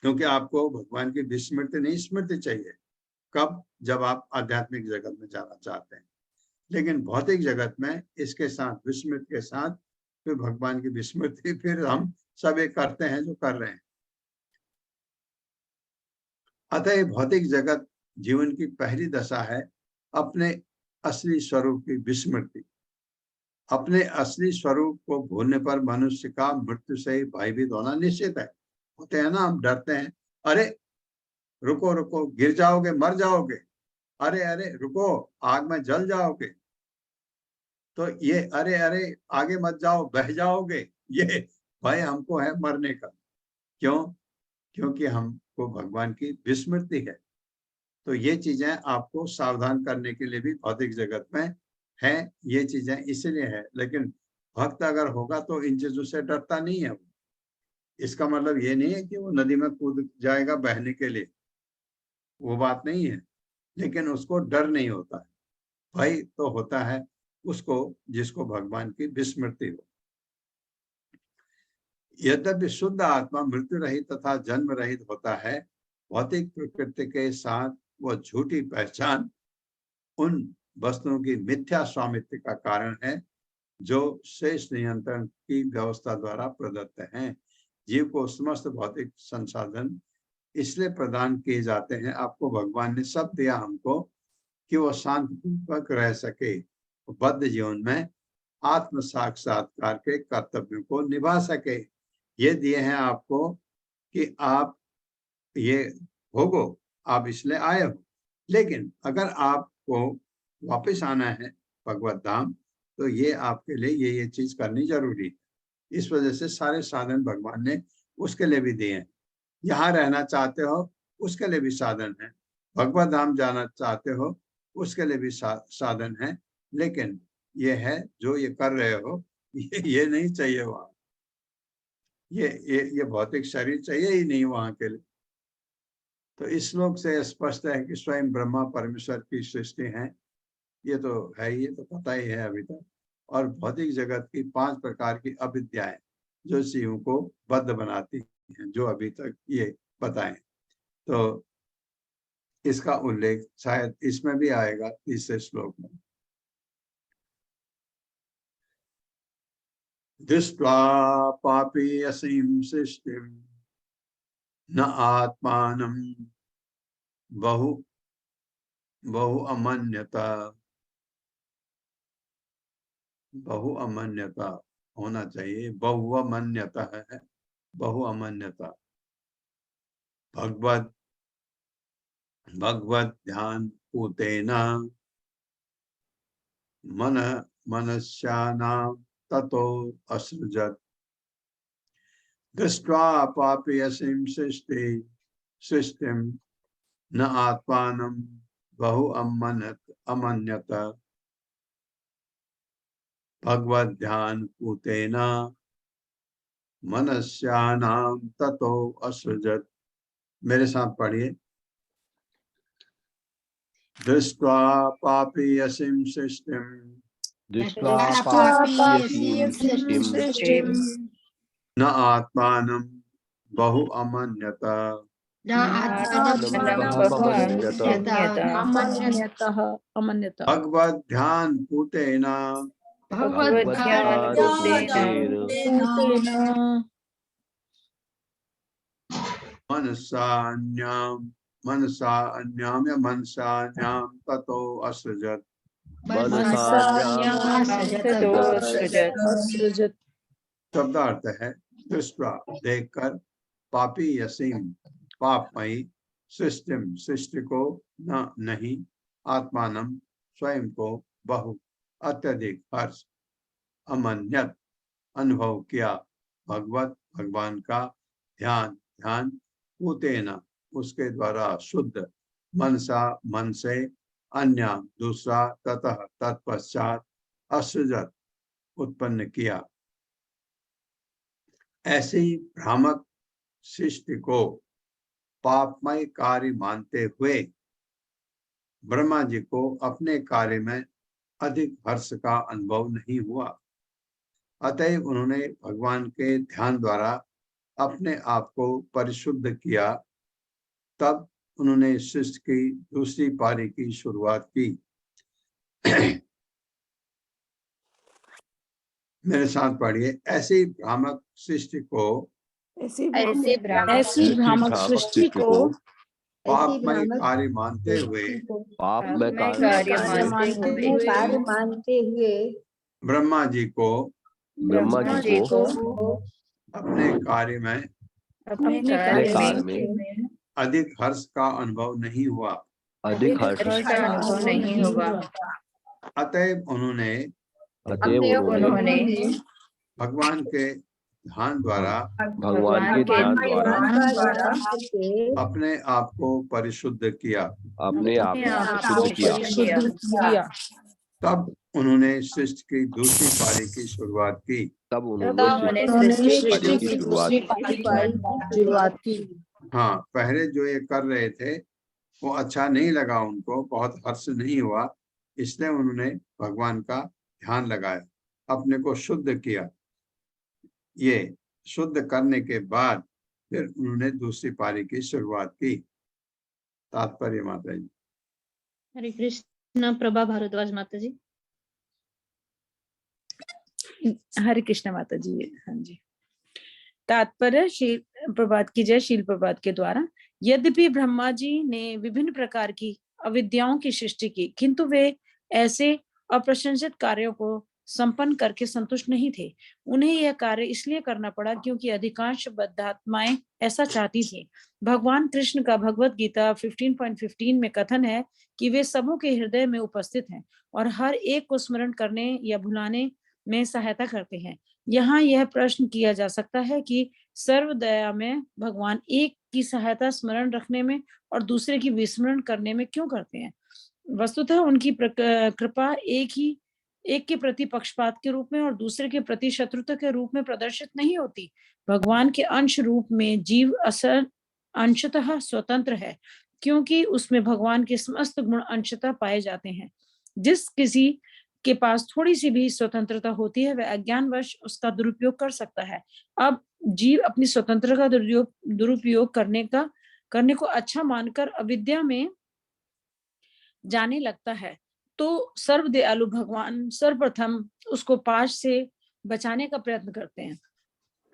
क्योंकि आपको भगवान की विस्मृति नहीं स्मृति चाहिए। कब? जब आप आध्यात्मिक जगत में जाना चाहते हैं। लेकिन भौतिक जगत में इसके साथ, विस्मृति के साथ, फिर भगवान की विस्मृति, फिर हम सब एक करते हैं जो कर रहे हैं। अतः भौतिक जगत जीवन की पहली दशा है अपने असली स्वरूप की विस्मृति। अपने असली स्वरूप को भूलने पर मनुष्य का मृत्यु से ही भयभीत होना निश्चित है। होते हैं ना, हम डरते हैं, अरे रुको रुको, गिर जाओगे, मर जाओगे, अरे अरे रुको, आग में जल जाओगे। तो ये अरे अरे आगे मत जाओ, बह जाओगे, ये भय हमको है मरने का। क्यों? क्योंकि हमको भगवान की विस्मृति है। तो ये चीजें आपको सावधान करने के लिए भी भौतिक जगत में है, ये चीजें इसलिए है। लेकिन भक्त अगर होगा तो इन चीजों से डरता नहीं है। इसका मतलब ये नहीं है कि वो नदी में कूद जाएगा बहने के लिए, वो बात नहीं है। लेकिन उसको डर नहीं होता है, भय तो होता है उसको जिसको भगवान की विस्मृति हो। यद्यपि शुद्ध आत्मा मृत्यु रहित तथा जन्म रहित होता है, भौतिक प्रकृति के साथ वह झूठी पहचान उन वस्तुओं की मिथ्या स्वामित्व का कारण है जो शेष नियंत्रण की व्यवस्था द्वारा प्रदत्त हैं। जीव को समस्त भौतिक संसाधन इसलिए प्रदान किए जाते हैं, आपको भगवान ने सब दिया हमको कि वो शांतिपूर्वक रह सके, बद्ध जीवन में आत्म साक्षात्कार के कर्तव्यों को निभा सके। ये दिए हैं आपको कि आप ये भोगो, आप इसलिए आए हो। लेकिन अगर आपको वापस आना है भगवत धाम, तो ये आपके लिए ये चीज करनी जरूरी है। इस वजह से सारे साधन भगवान ने उसके लिए भी दिए हैं। यहाँ रहना चाहते हो उसके लिए भी साधन है, भगवत धाम जाना चाहते हो उसके लिए भी साधन है। लेकिन ये है जो ये कर रहे हो, ये नहीं चाहिए वहां, ये भौतिक शरीर चाहिए ही नहीं वहां के लिए। तो इस श्लोक से स्पष्ट है कि स्वयं ब्रह्मा परमेश्वर की सृष्टि है, ये तो है, ये तो पता ही है अभी तक। और भौतिक जगत की 5 प्रकार की अविद्याएं जो जीवों को बद्ध बनाती हैं, जो अभी तक ये बताएं। तो इसका उल्लेख शायद इसमें भी आएगा, तीसरे श्लोक में। दृष्ट्वा पापी असीम सृष्टिम न आत्मानं बहु अमन्यता होना चाहिए, बहुअमन्यता है, बहुअमन्यता। भगवत ध्यान पूतेन मनस्यानां ततो असृजत्। दृष्ट्वा पापी असीम सृष्टिम न आत्मानं बहु अमन्यत। भगवत ध्यान पूतेन मनस्यानां ततो असृजत्। मेरे साथ पढ़िए। दृष्ट्वा पापी असीम सृष्टिम न आत्मानं बहु अमन्यत। भगवत ध्यान पूतेन मनसान्यां ततो असृजत्। शब्दार्थ है दृष्टा देखकर, पापी असीम पापमयी, सृष्टिम सृष्टि को, न नहीं, आत्मानम स्वयं को, बहु अत्यधिक हर्ष, अमन्यत अनुभव किया, भगवत भगवान का ध्यान ध्यान पूतेन उसके द्वारा शुद्ध, मनसा मन से, अन्य दूसरा, ततः तत्पश्चात, असृजत उत्पन्न किया। ऐसी भ्रामक सृष्टि को पापमय कार्य मानते हुए ब्रह्मा जी को अपने कार्य में अधिक हर्ष का अनुभव नहीं हुआ। अतएव उन्होंने भगवान के ध्यान द्वारा अपने आप को परिशुद्ध किया। तब उन्होंने सृष्टि की दूसरी पारी की शुरुआत की। मेरे साथ पढ़िए। ऐसी भ्रामक सृष्टि को ऐसी ऐसी भ्रामक सृष्टि को पापमय कार्य मानते हुए पाप में कार्य मानते हुए ब्रह्मा जी को ब्रह्मा जी को अपने कार्य में अपने कार्य में अधिक हर्ष का अनुभव नहीं हुआ। अधिक हर्ष का अनुभव नहीं होगा। अतएव उन्होंने भगवान के ध्यान द्वारा अपने आप को परिशुद्ध किया। तब उन्होंने सृष्टि की दूसरी पारी की शुरुआत की। हाँ, पहले जो ये कर रहे थे वो अच्छा नहीं लगा, उनको बहुत हर्ष नहीं हुआ, इसलिए उन्होंने भगवान का ध्यान लगाया, अपने को शुद्ध किया। ये शुद्ध करने के बाद फिर उन्होंने दूसरी पारी की शुरुआत की। तात्पर्य माता जी। हरे कृष्ण। प्रभा भारद्वाज माता जी। हरे कृष्ण माता जी। हाँ जी। तात्पर्य शील प्रभात की जय शील प्रभात के द्वारा, यद्यपि ब्रह्मा जी ने विभिन्न प्रकार की अविद्याओं की सृष्टि की, किंतु वे ऐसे अप्रशंसित कार्यों को संपन्न करके संतुष्ट नहीं थे। उन्हें यह कार्य इसलिए करना पड़ा क्योंकि अधिकांश बद्धात्माएं ऐसा चाहती थी। भगवान कृष्ण का भगवत गीता 15.15 में कथन है कि वे सबों के हृदय में उपस्थित हैं और हर एक को स्मरण करने या भुलाने में सहायता करते हैं। यहाँ यह प्रश्न किया जा सकता है कि सर्वदया में भगवान एक की सहायता स्मरण रखने में और दूसरे की विस्मरण करने में क्यों करते हैं? वस्तुतः उनकी कृपा एक के प्रति पक्षपात के रूप में और दूसरे के प्रति शत्रुता के रूप में प्रदर्शित नहीं होती। भगवान के अंश रूप में जीव अंशतः स्वतंत्र है, क्योंकि उसमें भगवान के समस्त गुण अंशतः पाए जाते हैं। जिस किसी के पास थोड़ी सी भी स्वतंत्रता होती है वह अज्ञानवश उसका दुरुपयोग कर सकता है। अब जीव अपनी स्वतंत्रता का दुरुपयोग करने को अच्छा मानकर अविद्या में जाने लगता है, तो सर्वदयालु भगवान सर्वप्रथम उसको पाश से बचाने का प्रयत्न करते हैं।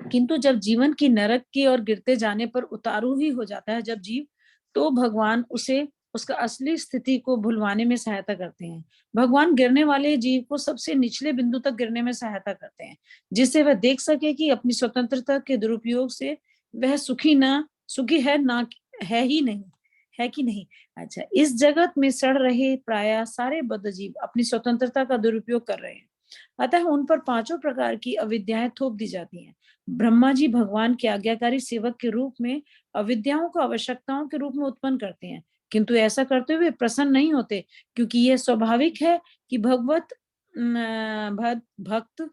किंतु जब जीवन की नरक की ओर गिरते जाने पर उतारू ही हो जाता है जब जीव, तो भगवान उसे उसका असली स्थिति को भुलवाने में सहायता करते हैं। भगवान गिरने वाले जीव को सबसे निचले बिंदु तक गिरने में सहायता करते हैं, जिससे वह देख सके कि अपनी स्वतंत्रता के दुरुपयोग से वह सुखी है कि नहीं। अच्छा, इस जगत में सड़ रहे प्राय सारे बद्ध जीव अपनी स्वतंत्रता का दुरुपयोग कर रहे हैं, अतः उन पर पांचों प्रकार की अविद्याएं थोप दी जाती हैं। ब्रह्मा जी भगवान के आज्ञाकारी सेवक के रूप में अविद्याओं को आवश्यकताओं के रूप में उत्पन्न करते हैं, किंतु ऐसा करते हुए प्रसन्न नहीं होते, क्योंकि यह स्वाभाविक है कि भक्त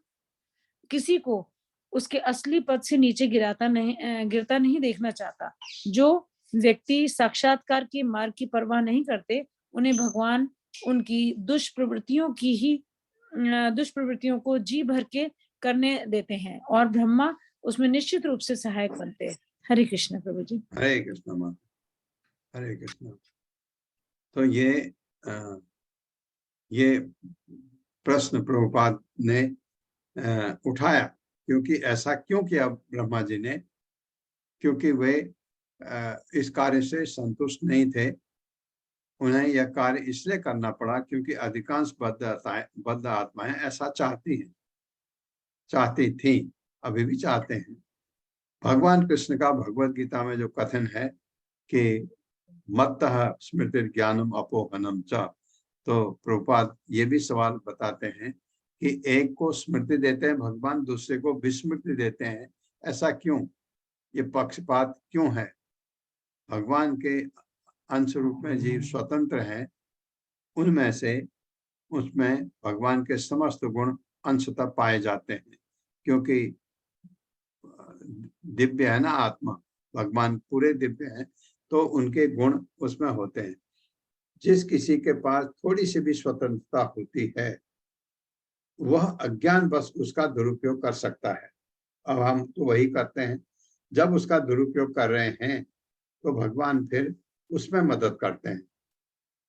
किसी को उसके असली पद से नीचे गिरता नहीं देखना चाहता। जो व्यक्ति साक्षात्कार के मार्ग की परवाह नहीं करते, उन्हें भगवान उनकी दुष्प्रवृत्तियों को जी भर के करने देते हैं और ब्रह्मा उसमें निश्चित रूप से सहायक बनते हैं। हरे कृष्ण प्रभु जी। हरे कृष्ण माता। हरे कृष्ण। तो ये प्रश्न प्रभुपाद ने उठाया, क्योंकि ऐसा क्यों किया ब्रह्मा जी ने? क्योंकि वे इस कार्य से संतुष्ट नहीं थे। उन्हें यह कार्य इसलिए करना पड़ा क्योंकि अधिकांश बद्ध आत्माएं ऐसा चाहती थी, अभी भी चाहते हैं। भगवान कृष्ण का भगवत गीता में जो कथन है कि मत्तः स्मृति ज्ञानम अपोहनम च, तो प्रभुपाद ये भी सवाल बताते हैं कि एक को स्मृति देते हैं भगवान, दूसरे को विस्मृति देते हैं, ऐसा क्यों? ये पक्षपात क्यों है? भगवान के अंश रूप में जीव स्वतंत्र हैं, उनमें से उसमें भगवान के समस्त गुण अंशतः पाए जाते हैं, क्योंकि दिव्य है ना आत्मा, भगवान पूरे दिव्य हैं, तो उनके गुण उसमें होते हैं। जिस किसी के पास थोड़ी सी भी स्वतंत्रता होती है, वह अज्ञान बस उसका दुरुपयोग कर सकता है। अब हम तो वही करते हैं। जब उसका दुरुपयोग कर रहे हैं तो भगवान फिर उसमें मदद करते हैं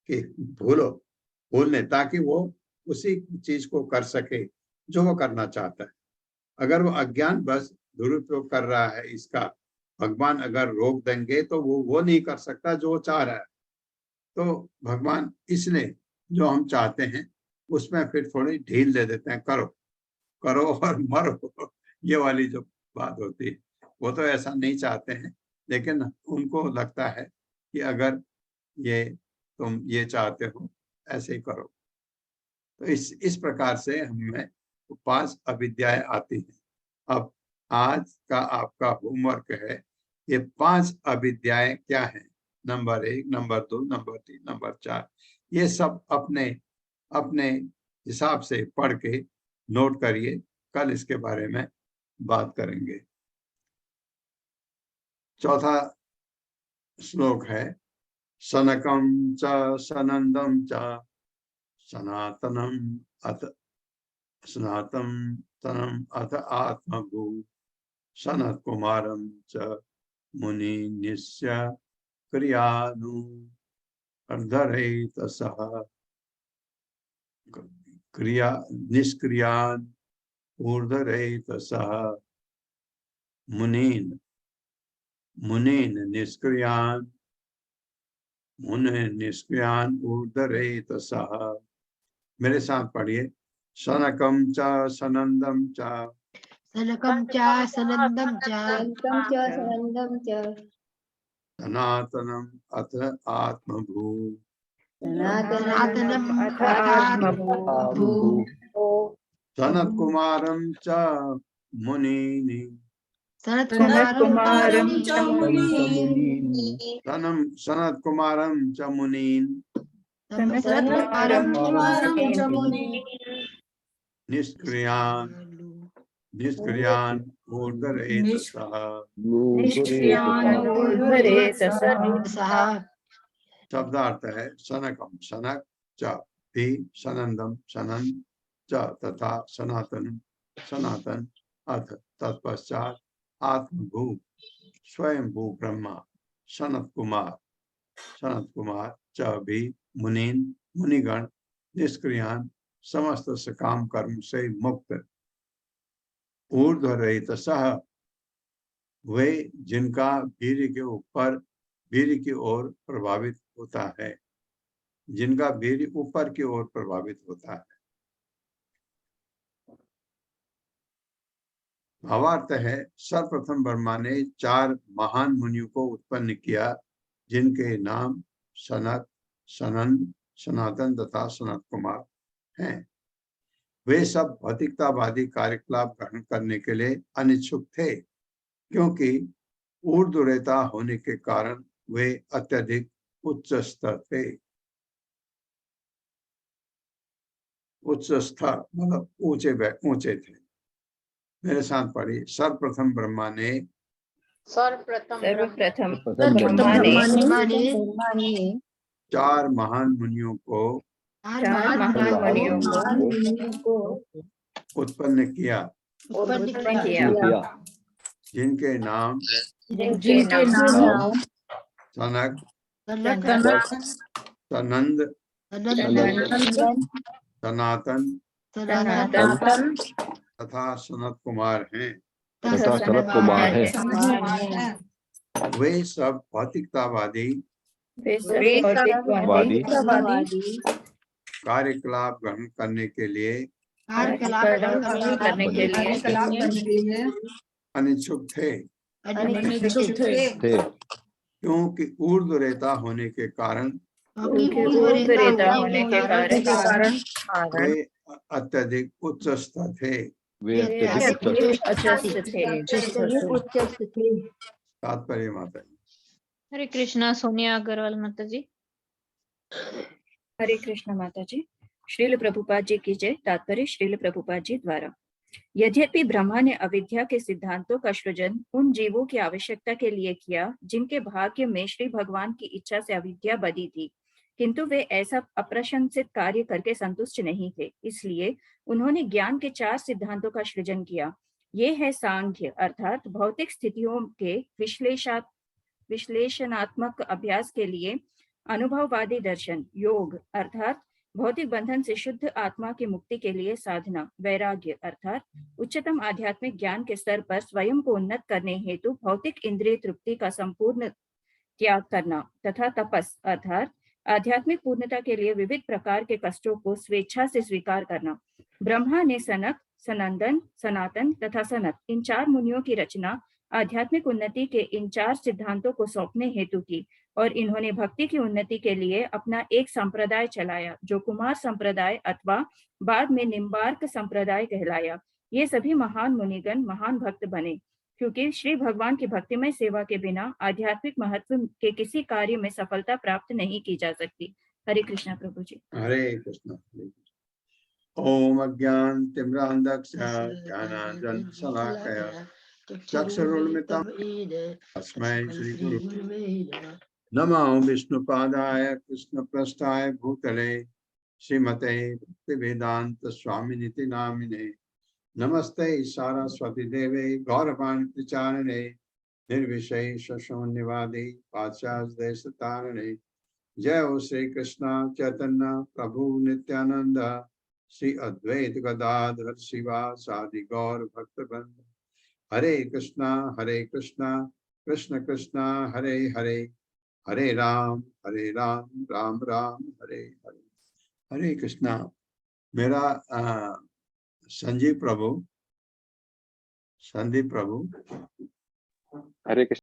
कि भूलने, ताकि वो उसी चीज को कर सके जो वो करना चाहता है। अगर वो अज्ञान बस दुरुपयोग कर रहा है इसका, भगवान अगर रोक देंगे तो वो नहीं कर सकता जो वो चाह रहा है। तो भगवान इसलिए जो हम चाहते हैं उसमें फिर थोड़ी ढील दे देते हैं, करो करो और मरो, ये वाली जो बात होती है। वो तो ऐसा नहीं चाहते हैं, लेकिन उनको लगता है कि अगर ये तुम ये चाहते हो ऐसे ही करो। तो इस प्रकार से हमें 5 अविद्याएं आती हैं। अब आज का आपका होमवर्क है, ये 5 अविद्याएं क्या हैं? नंबर 1, नंबर 2, नंबर 3, नंबर 4, ये सब अपने अपने हिसाब से पढ़ के नोट करिए। कल इसके बारे में बात करेंगे। चौथा श्लोक है, सनकम च सनंदम च सनातनम अथ सनातनम अथ आत्मभू सनत कुमारम च मुनि निस्य क्रियानु अर्धरहितसः क्रिया निष्क्रियान ऊर्ध्वरहितसः मुनीन निष्क्रियान ऊर्ध्वरहितसः। मेरे साथ पढ़िए, सनकम च सनंदम च सनकं च सनन्दं च सनन्दं च सनातनम अथ आत्मभू सनातनम् अथ आत्मभू सनत कुमारम च मुनीनि सनत्कुमारं च सनत कुमारम च मुनीन सनत्कुमारं च निष्क्रियान ऊर्ध्वरहितसः। सः शब्दार्थ है, सनकम सनक च भी सनंदम सनन च तथा सनातन सनातन अथ तत्पश्चात आत्मभू स्वयं भू ब्रह्मा सनत कुमार च भी मुनीन मुनिगण निष्क्रियान समस्त सकाम कर्म से मुक्त ऊर्ध्वरहितसः वे जिनका वीर्य की ओर प्रभावित होता है, जिनका वीर्य ऊपर की ओर प्रभावित होता है। भावार्थ है, सर्वप्रथम ब्रह्मा ने 4 महान मुनियों को उत्पन्न किया, जिनके नाम सनत, सनंद, सनातन तथा सनत कुमार हैं। वे सब भौतिकतावादी कार्यकलाप ग्रहण करने के लिए अनिच्छुक थे, क्योंकि ऊर्ध्वरेता होने के कारण वे अत्यधिक उच्चस्थ थे। उच्चस्थ मतलब ऊंचे थे। मेरे साथ पढ़िए, सर्वप्रथम ब्रह्मा ने सर्वप्रथम ब्रह्मा ने 4 महान मुनियों को उत्पन्न किया, जिनके नाम सनक, सनंद, सनातन तथा सनत कुमार हैं। वे सब भौतिकतावादी कार्यकलाप ग्रहण करने के लिए अनिच्छुक थे, क्योंकि ऊर्ध्वरेता होने के कारण वे अत्यधिक उच्चस्थ थे। वे अत्यधिक उच्चस्थ थे। तात्पर्य माता जी। हरे कृष्णा सोनिया अग्रवाल माता जी। हरे कृष्ण माता जी। श्रील प्रभुपाद जी की जय। तात्पर्य श्रील प्रभुपाद जी द्वारा। यद्यपि ब्रह्मा ने अविद्या के सिद्धांतों का सृजन उन जीवों की आवश्यकता के लिए किया जिनके भाग्य में श्री भगवान की इच्छा से अविद्या बधी थी, किंतु वे ऐसा अप्रशंसित कार्य करके संतुष्ट नहीं थे। इसलिए उन्होंने ज्ञान के 4 सिद्धांतों का सृजन किया। ये है सांख्य अर्थात भौतिक स्थितियों के विश्लेषणात्मक अभ्यास के लिए अनुभववादी दर्शन, योग अर्थात भौतिक बंधन से शुद्ध आत्मा की मुक्ति के लिए साधना, वैराग्य अर्थात उच्चतम आध्यात्मिक ज्ञान के स्तर पर स्वयं को उन्नत करने हेतु भौतिक इंद्रिय तृप्ति का संपूर्ण त्याग करना, तथा तपस अर्थात आध्यात्मिक पूर्णता के लिए विविध प्रकार के कष्टों को स्वेच्छा से स्वीकार करना। ब्रह्मा ने सनक, सनंदन, सनातन तथा सनत इन 4 मुनियों की रचना आध्यात्मिक उन्नति के इन 4 सिद्धांतों को सौंपने हेतु की और इन्होंने भक्ति की उन्नति के लिए अपना एक संप्रदाय चलाया जो कुमार संप्रदाय अथवा बाद में निम्बार्क संप्रदाय कहलाया। ये सभी महान मुनिगण महान भक्त बने क्योंकि श्री भगवान की भक्तिमय सेवा के बिना आध्यात्मिक महत्व के किसी कार्य में सफलता प्राप्त नहीं की जा सकती। हरे कृष्णा प्रभु जी। हरे कृष्ण। ओम अज्ञानतिमिरान्धस्य ज्ञानाञ्जनशलाकया चक्षुरुन्मिलितं तस्मै श्रीगुरुवे नमो विष्णुपादाय कृष्णप्रेष्ठाय भूतले श्रीमते भक्तिवेदांत स्वामिनिति नामिने नमस्ते सारस्वती देवे गौरवाणी प्रचारिणे निर्विशेष शून्यवादी पाश्चात्य देशतारिणे। जय हो श्री कृष्ण चैतन्य प्रभु नित्यानंद श्री अद्वैत गदाधर शिवासादि गौर भक्तवृंद। हरे कृष्णा कृष्ण कृष्णा हरे हरे, हरे राम राम राम हरे हरे। हरे कृष्णा। मेरा संदीप प्रभु हरे कृष्ण।